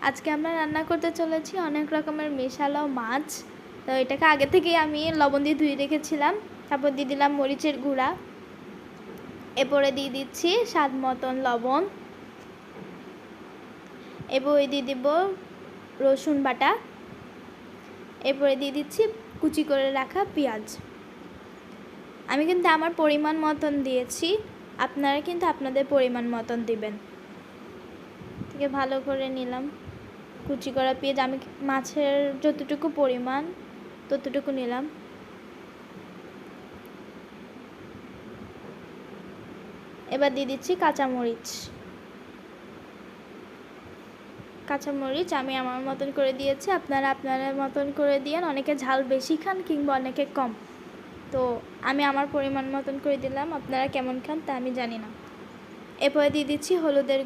আজকে আমরা রান্না করতে চলেছি অনেক রকমের মেশালো মাছ। তো এটাকে আগে থেকেই আমি লবণ দিয়ে ধুয়ে রেখেছিলাম। তারপর দিয়ে দিলাম মরিচের গুঁড়া, এরপরে দিয়ে দিচ্ছি স্বাদ মতন লবণ, এরপরে দিয়ে দিব রসুন বাটা, এরপরে দিয়ে দিচ্ছি কুচি করে রাখা পেঁয়াজ। আমি কিন্তু আমার পরিমাণ মতন দিয়েছি, আপনারা কিন্তু আপনাদের পরিমাণ মতন দিবেন। থেকে ভালো করে নিলাম কুচি করা পেঁয়াজ, আমি মাছের যতটুকু পরিমাণ ততটুকু নিলাম। এবার দিয়ে দিচ্ছি কাঁচামরিচ আমি আমার মতন করে দিয়েছি, আপনারা আপনাদের মতন করে দিয়েন। অনেকে ঝাল বেশি খান কিংবা অনেকে কম, তো আমি আমার পরিমাণ মতন করে দিলাম, আপনারা কেমন খান তা আমি জানি না। এরপরে দিয়ে দিচ্ছি হলুদের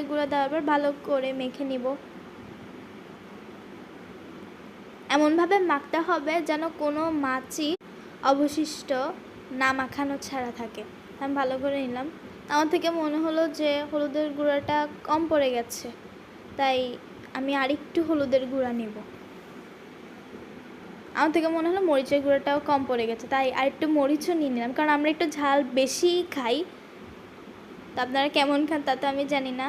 গুঁড়া দেওয়ার পর ভালো করে মেখে নিব। এমনভাবে মাখতে হবে যেন কোনো মাছই অবশিষ্ট না মাখানো ছাড়া থাকে। আমি ভালো করে নিলাম। আমার থেকে মনে হলো যে হলুদের গুঁড়াটা কম পড়ে গেছে, তাই আমি আরেকটু হলুদের গুঁড়া নেব। আমার থেকে মনে হলো মরিচের গুঁড়াটাও কম পড়ে গেছে, তাই আরেকটু মরিচও নিয়ে নিলাম, কারণ আমরা একটু ঝাল বেশি খাই। তো আপনারা কেমন খান তা তো আমি জানি না,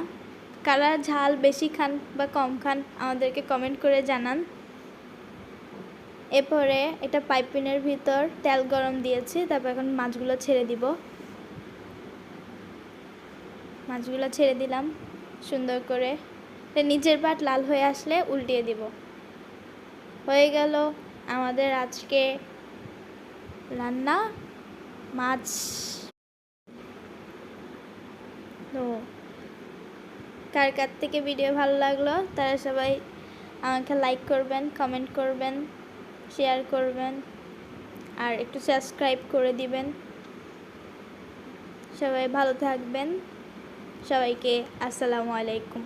কারা ঝাল বেশি খান বা কম খান আমাদেরকে কমেন্ট করে জানান। এরপরে এটা পাইপিনের ভিতর তেল গরম দিয়েছি, তারপর এখন মাছগুলো ছেড়ে দিব। মাছগুলো ছেড়ে দিলাম সুন্দর করে। নিচের পাট লাল হয়ে আসলে উল্টিয়ে দিব। হয়ে গেল আমাদের আজকে রান্না মাছ। তো কার কার থেকে ভিডিও ভালো লাগলো তারা সবাই আমাকে লাইক করবেন, কমেন্ট করবেন, শেয়ার করবেন, আর একটু সাবস্ক্রাইব করে দিবেন। সবাই ভালো থাকবেন। সবাইকে আসসালামু আলাইকুম।